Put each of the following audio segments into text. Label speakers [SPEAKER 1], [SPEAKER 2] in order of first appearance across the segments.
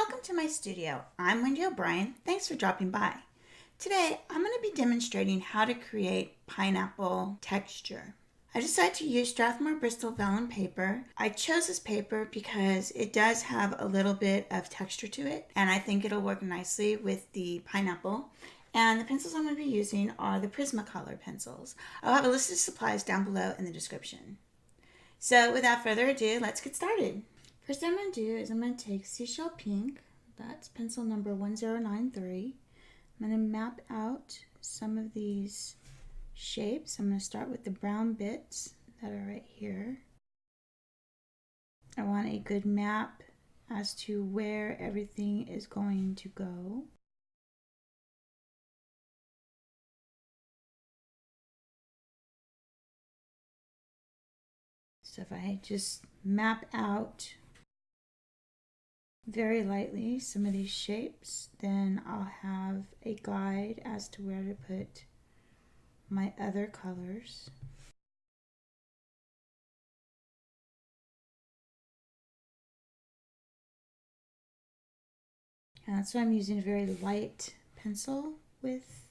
[SPEAKER 1] Welcome to my studio. I'm Wendy O'Brien. Thanks for dropping by. Today, I'm going to be demonstrating how to create pineapple texture. I decided to use Strathmore Bristol Vellum paper. I chose this paper because it does have a little bit of texture to it, and I think it'll work nicely with the pineapple. And the pencils I'm going to be using are the Prismacolor pencils. I'll have a list of supplies down below in the description. So without further ado, let's get started. First thing I'm going to do is I'm going to take Seashell Pink, that's pencil number 1093. I'm going to map out some of these shapes. I'm going to start with the brown bits that are right here. I want a good map as to where everything is going to go. So if I just map out very lightly some of these shapes, then I'll have a guide as to where to put my other colors. And that's why I'm using a very light pencil with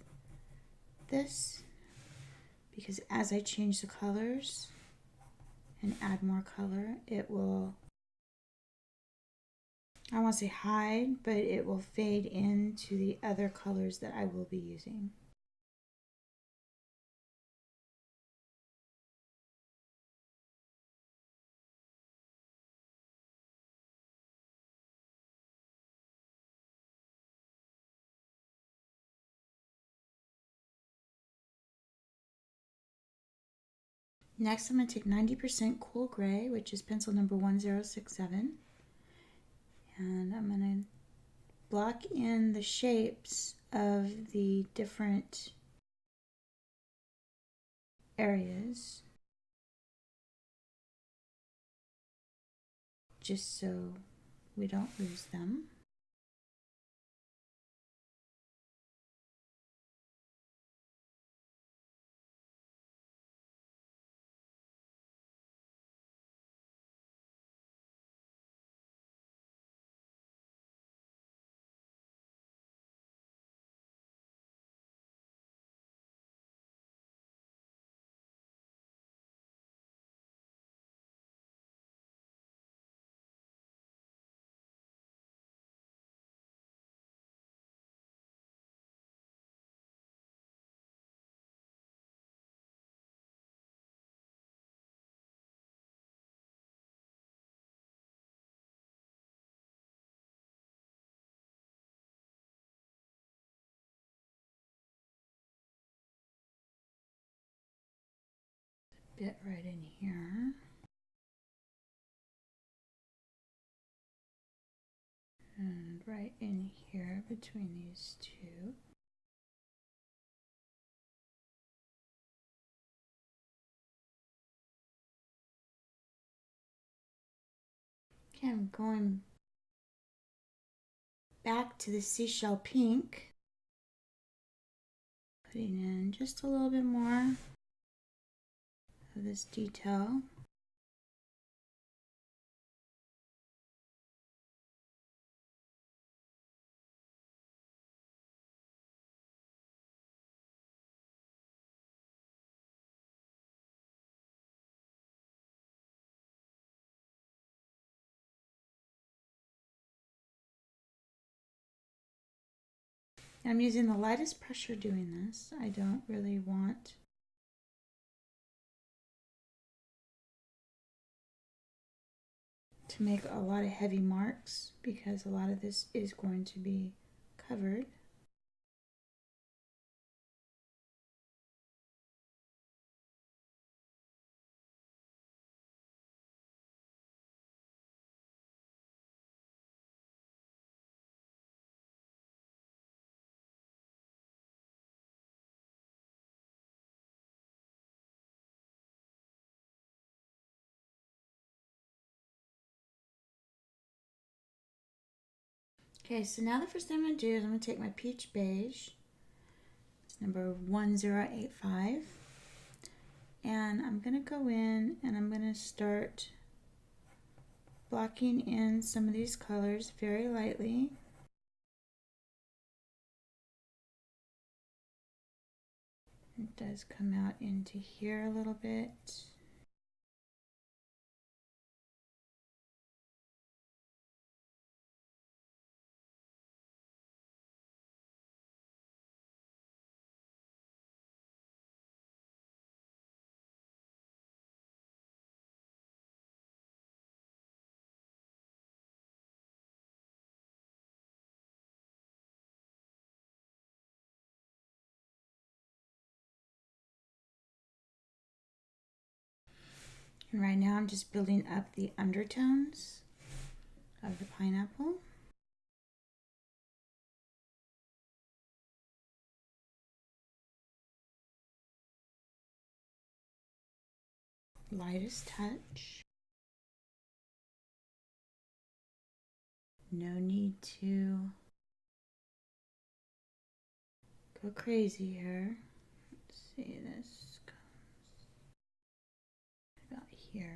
[SPEAKER 1] this, because as I change the colors and add more color, it will, I won't say hide, but it will fade into the other colors that I will be using. Next, I'm going to take 90% Cool Gray, which is pencil number 1067. And I'm going to block in the shapes of the different areas, just so we don't lose them. Bit right in here. And right in here between these two. Okay, I'm going back to the Seashell Pink, putting in just a little bit more of this detail. I'm using the lightest pressure doing this. I don't really want to make a lot of heavy marks because a lot of this is going to be covered. Okay, so now the first thing I'm going to do is I'm going to take my Peach Beige, it's number 1085, and I'm going to go in and I'm going to start blocking in some of these colors very lightly. It does come out into here a little bit. And right now I'm just building up the undertones of the pineapple. Lightest touch. No need to go crazy here. Let's see, this comes about here.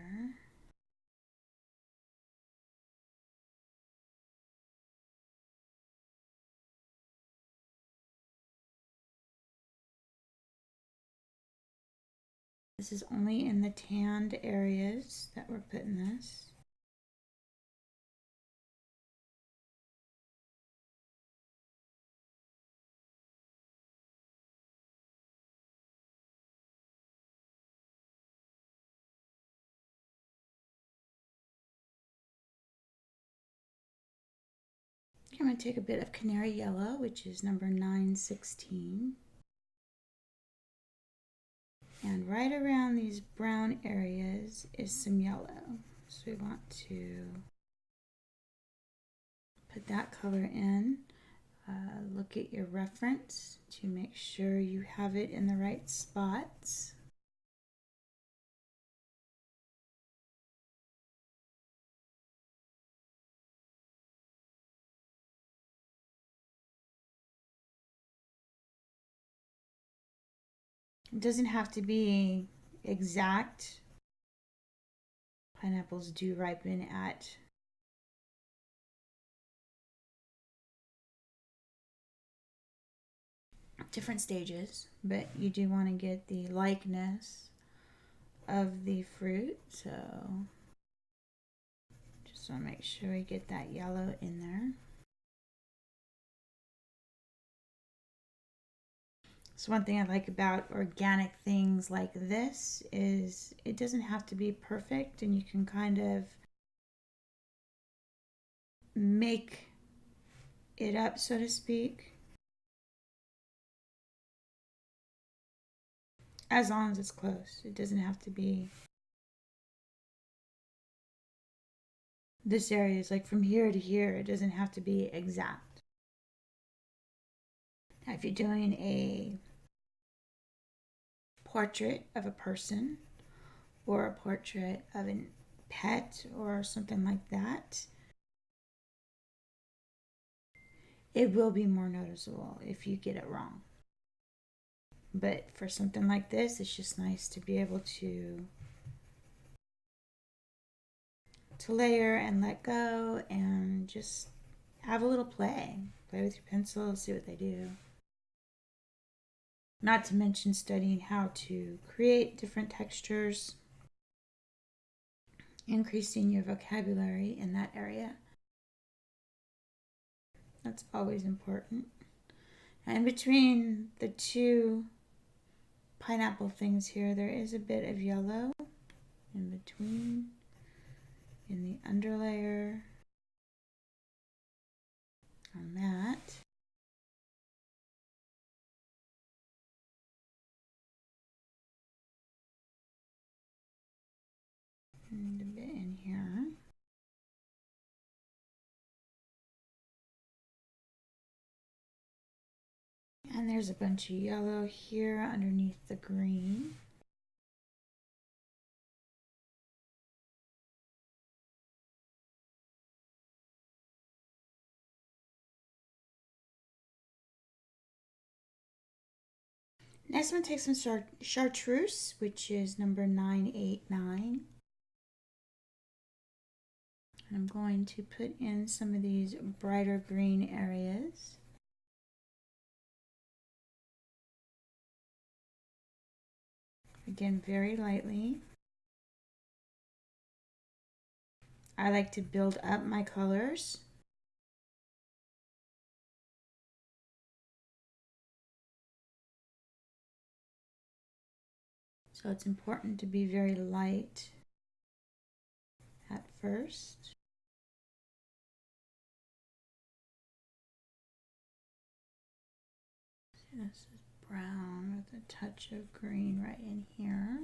[SPEAKER 1] This is only in the tanned areas that we're putting this. I'm going to take a bit of Canary Yellow, which is number 916. And right around these brown areas is some yellow. So we want to put that color in. Look at your reference to make sure you have it in the right spots. It doesn't have to be exact. Pineapples do ripen at different stages, but you do want to get the likeness of the fruit, so just want to make sure we get that yellow in there. So one thing I like about organic things like this is it doesn't have to be perfect, and you can kind of make it up, so to speak, as long as it's close. It doesn't have to be this area is like from here to here. It doesn't have to be exact. Now, if you're doing a portrait of a person or a portrait of a pet or something like that, it will be more noticeable if you get it wrong. But for something like this, it's just nice to be able to layer and let go and just have a little play. Play with your pencil, see what they do. Not to mention studying how to create different textures, increasing your vocabulary in that area. That's always important. And between the two pineapple things here, there is a bit of yellow in between, in the underlayer on that. And a bit in here. And there's a bunch of yellow here underneath the green. Next, I'm going to take some Chartreuse, which is number 989. I'm going to put in some of these brighter green areas. Again, very lightly. I like to build up my colors. So it's important to be very light at first. So this is brown with a touch of green right in here.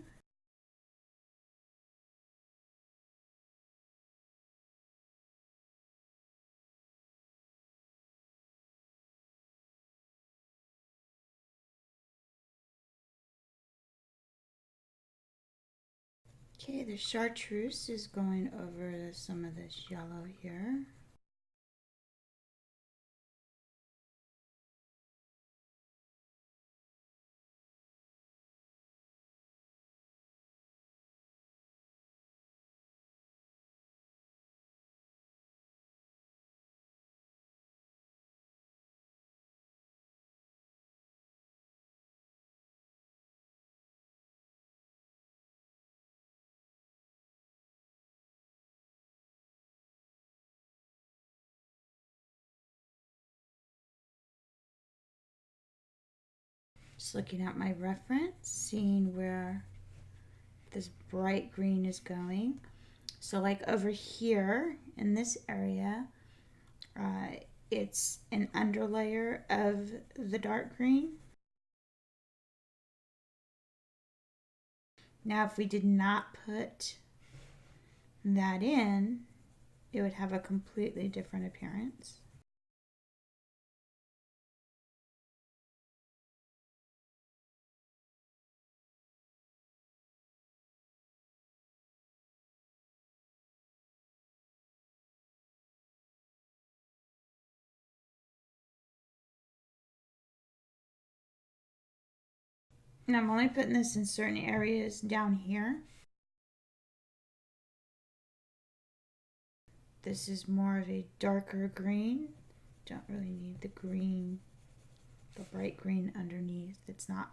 [SPEAKER 1] Okay, the Chartreuse is going over some of this yellow here. Just looking at my reference, seeing where this bright green is going. So like over here in this area, it's an underlayer of the dark green. Now if we did not put that in, it would have a completely different appearance. And I'm only putting this in certain areas down here. This is more of a darker green. Don't really need the green, the bright green underneath. It's not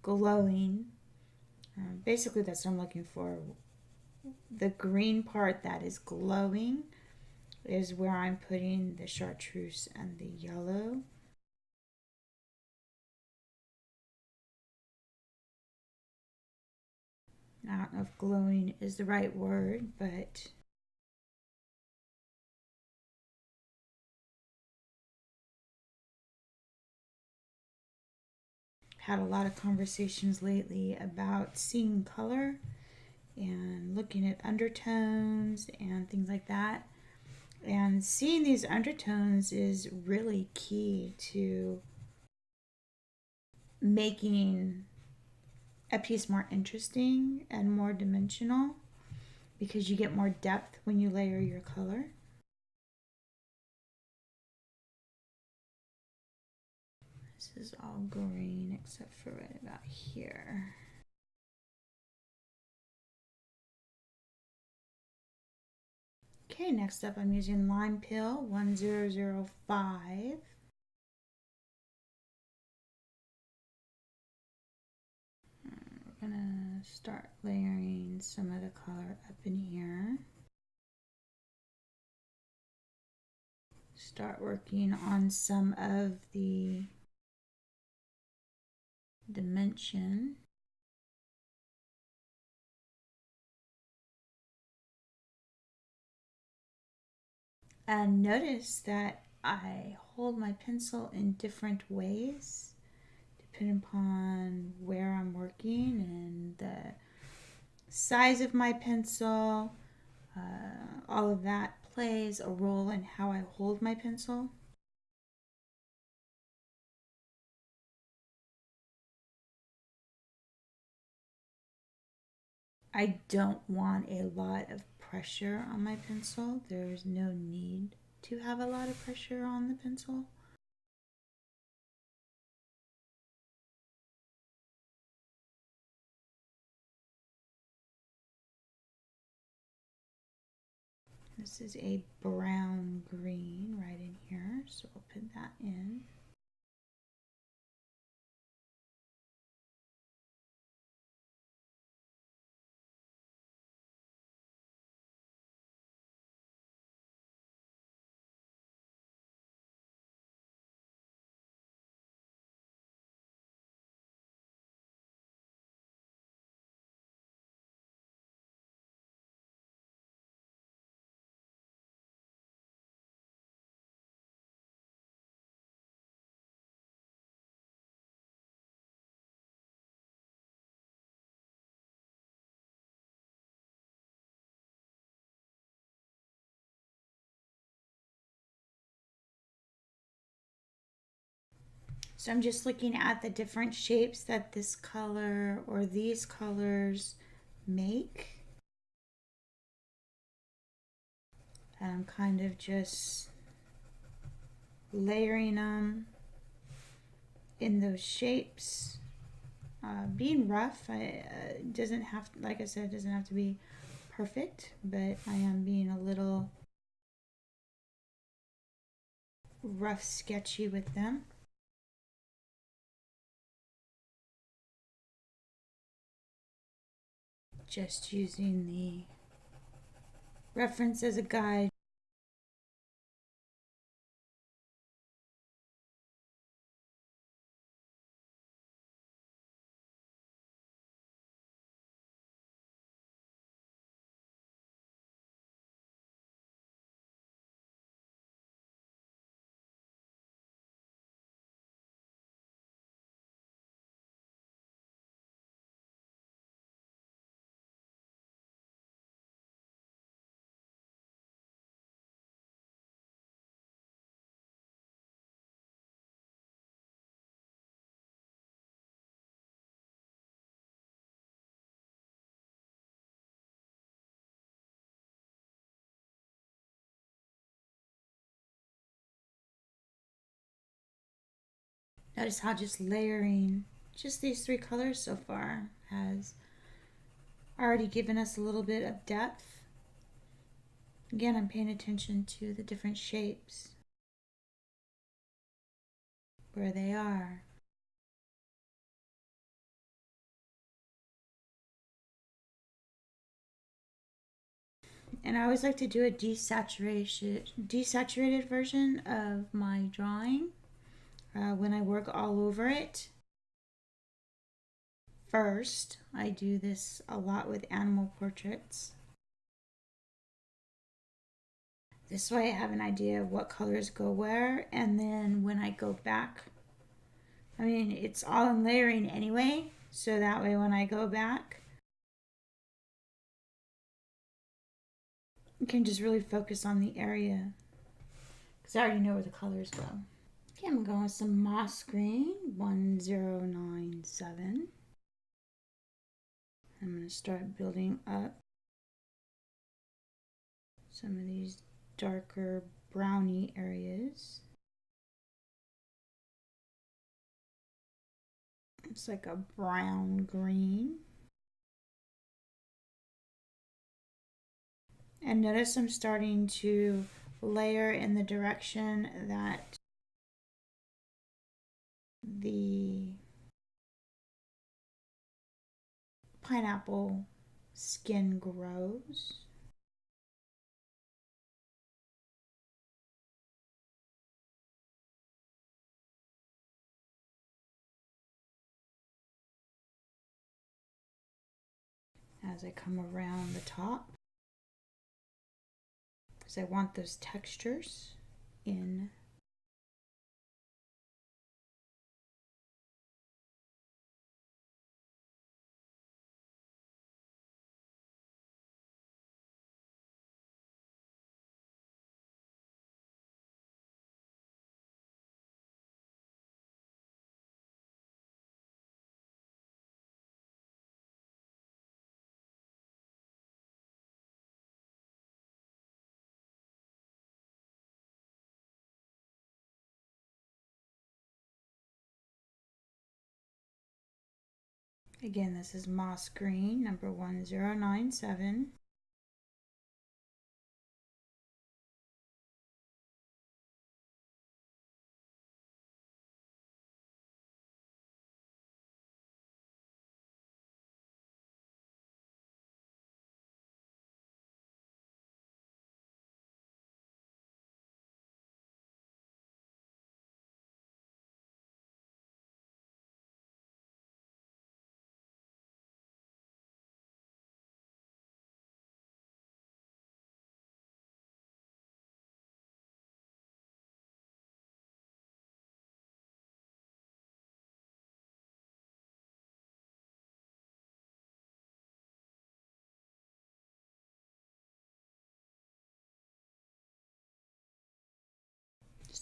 [SPEAKER 1] glowing. Basically that's what I'm looking for. The green part that is glowing is where I'm putting the Chartreuse and the yellow. I don't know if glowing is the right word, but had a lot of conversations lately about seeing color and looking at undertones and things like that. And seeing these undertones is really key to making a piece more interesting and more dimensional, because you get more depth when you layer your color. This is all green except for right about here. Okay, next up I'm using Lime Peel 1005. We're gonna start layering some of the color up in here. Start working on some of the dimension. And notice that I hold my pencil in different ways depending upon where I'm working and the size of my pencil. All of that plays a role in how I hold my pencil. I don't want a lot of pressure on my pencil. There's no need to have a lot of pressure on the pencil. This is a brown green right in here, so we'll put that in. So I'm just looking at the different shapes that this color or these colors make. And I'm kind of just layering them in those shapes. Being rough, doesn't have, like I said, it doesn't have to be perfect, but I am being a little rough, sketchy with them. Just using the reference as a guide. Notice how just layering just these three colors so far has already given us a little bit of depth. Again, I'm paying attention to the different shapes, where they are. And I always like to do a desaturated version of my drawing when I work all over it. First, I do this a lot with animal portraits. This way I have an idea of what colors go where, and then when I go back, I mean, it's all in layering anyway, so that way when I go back, I can just really focus on the area, because I already know where the colors go. Okay, I'm going with some moss green, 1097. I'm going to start building up some of these darker browny areas. It's like a brown green. And notice I'm starting to layer in the direction that the pineapple skin grows. As I come around the top, because I want those textures in. Again, this is moss green, number 1097.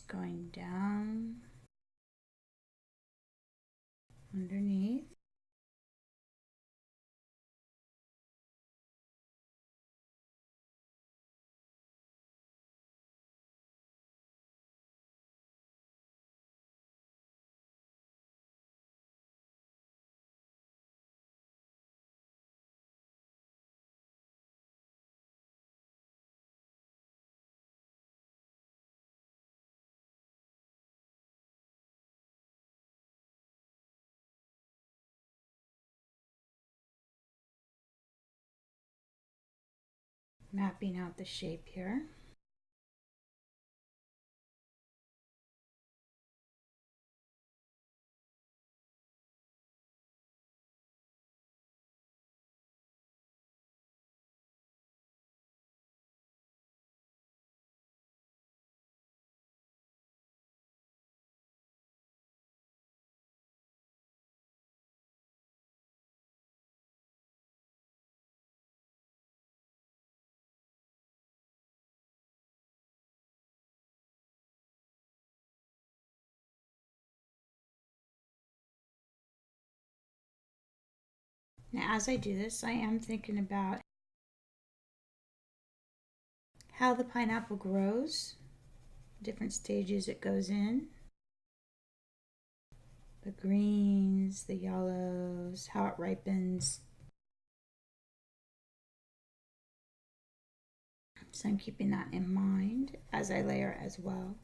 [SPEAKER 1] Just going down underneath. Mapping out the shape here. Now, as I do this, I am thinking about how the pineapple grows, different stages it goes in, the greens, the yellows, how it ripens. So I'm keeping that in mind as I layer as well.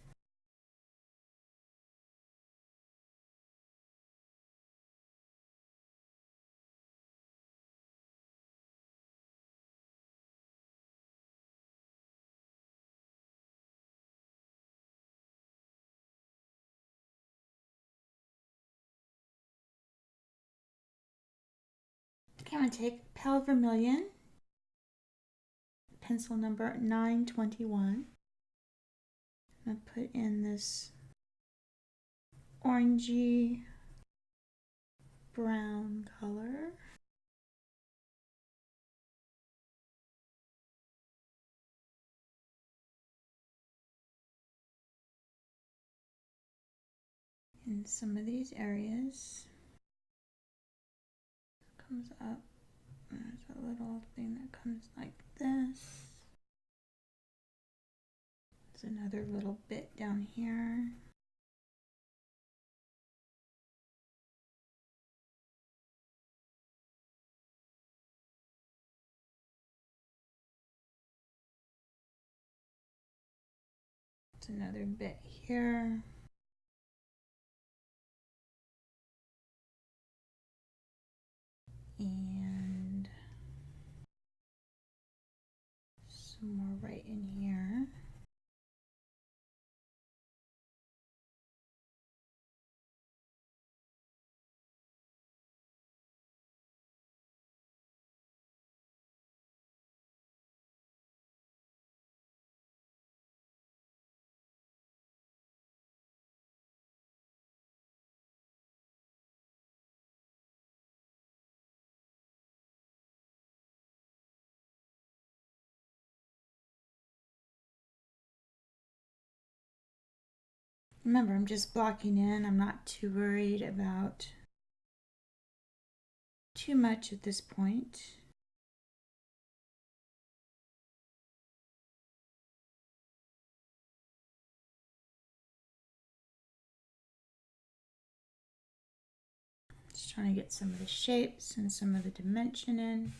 [SPEAKER 1] Okay, I'm going to take pale vermilion, pencil number 921. I'm going to put in this orangey brown color. In some of these areas. Comes up. There's a little thing that comes like this. There's another little bit down here. There's another bit here. And some more right in here. Remember, I'm just blocking in. I'm not too worried about too much at this point. Just trying to get some of the shapes and some of the dimension in.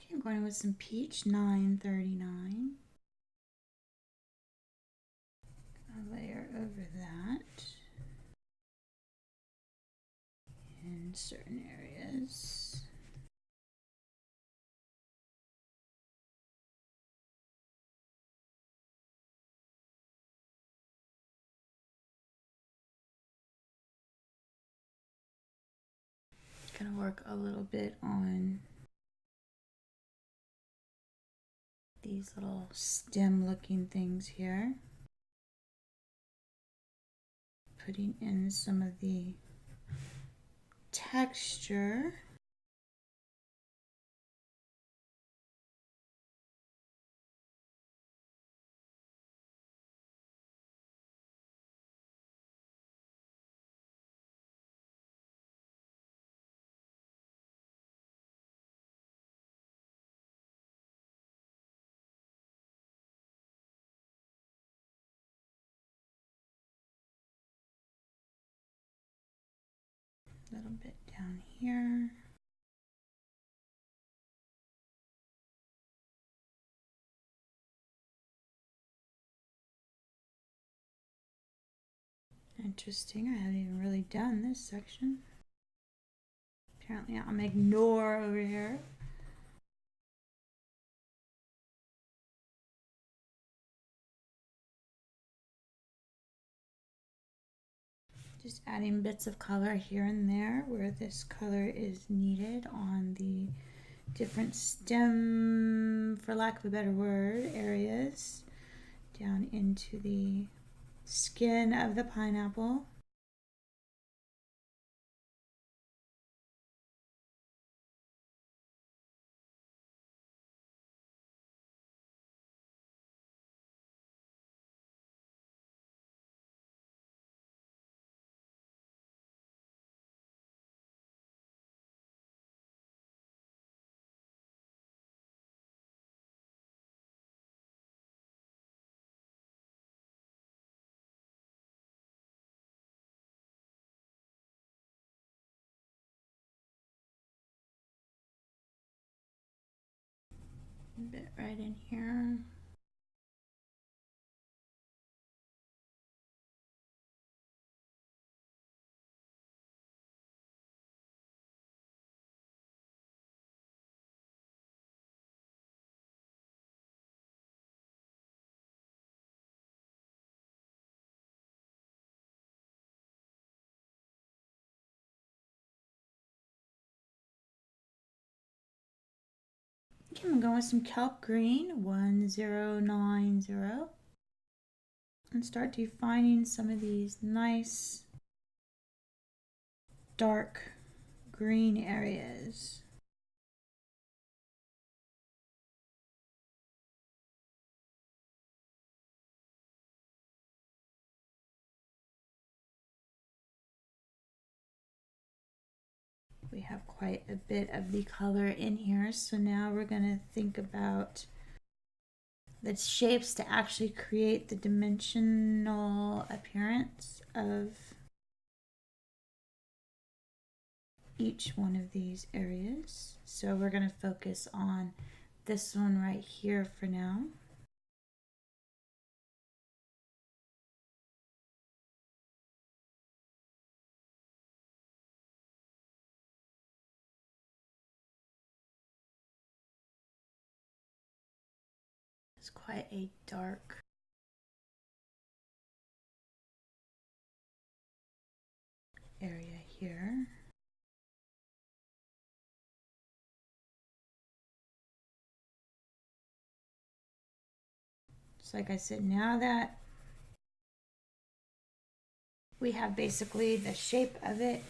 [SPEAKER 1] Okay, I'm going with some peach 939. I'll layer over that in certain areas. Gonna work a little bit on these little stem looking things here. Putting in some of the texture. A little bit down here. Interesting, I haven't even really done this section. Apparently I'm ignore over here. Just adding bits of color here and there where this color is needed on the different stem, for lack of a better word, areas down into the skin of the pineapple. A bit right in here. Okay, I'm going with some Kelp Green, 1090, and start defining some of these nice dark green areas. We have quite a bit of the color in here, so now we're going to think about the shapes to actually create the dimensional appearance of each one of these areas. So we're going to focus on this one right here for now. It's quite a dark area here. So like I said, now that we have basically the shape of it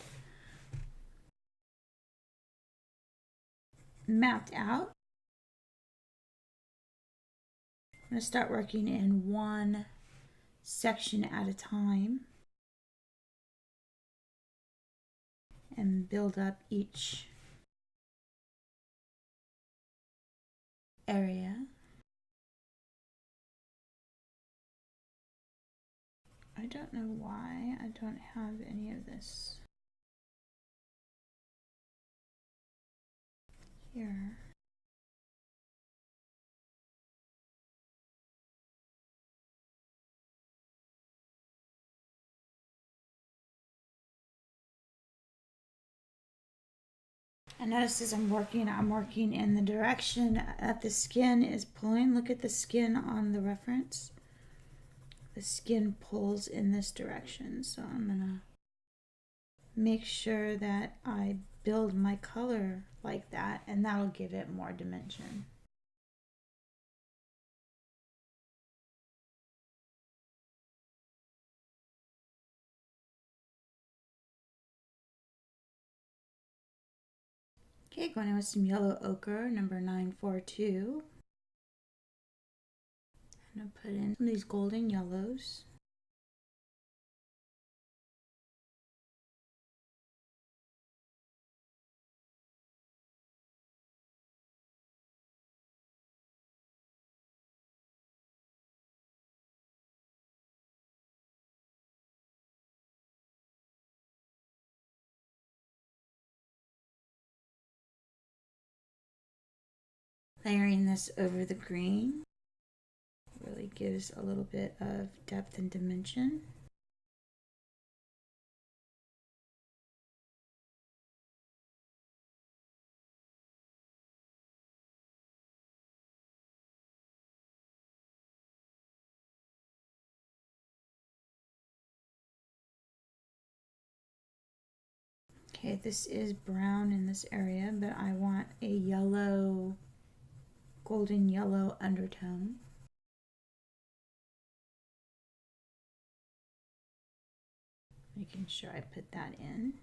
[SPEAKER 1] mapped out, I'm going to start working in one section at a time and build up each area. I don't know why I don't have any of this here. I notice as I'm working in the direction that the skin is pulling. Look at the skin on the reference. The skin pulls in this direction, so I'm gonna make sure that I build my color like that, and that'll give it more dimension. Okay, going in with some yellow ochre, number 942. I'm going to put in some of these golden yellows. Layering this over the green really gives a little bit of depth and dimension. Okay, this is brown in this area, but I want a yellow, golden yellow undertone. Making sure I put that in.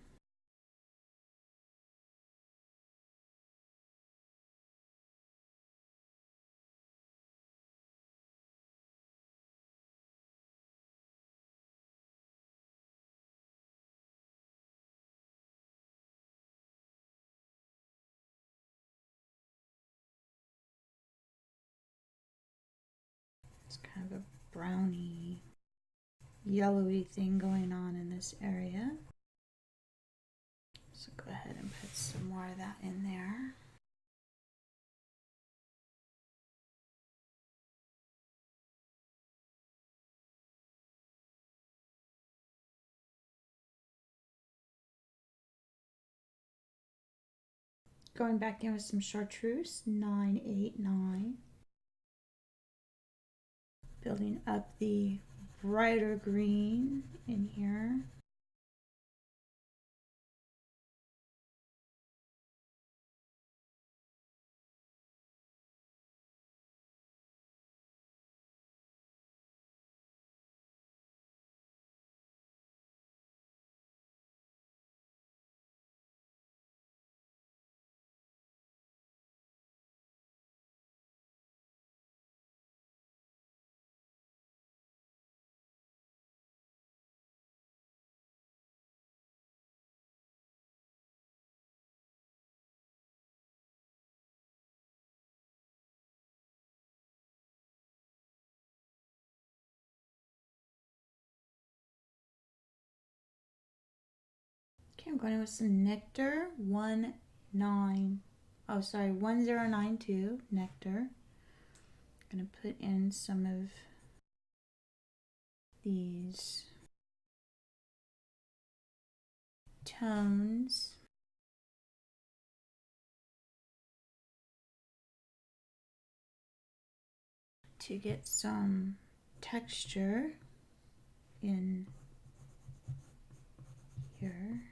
[SPEAKER 1] It's kind of a browny, yellowy thing going on in this area. So go ahead and put some more of that in there. Going back in with some Chartreuse, 989. Building up the brighter green in here. Okay, I'm going in with some Nectar, 1092, Nectar. I'm going to put in some of these tones. To get some texture in here.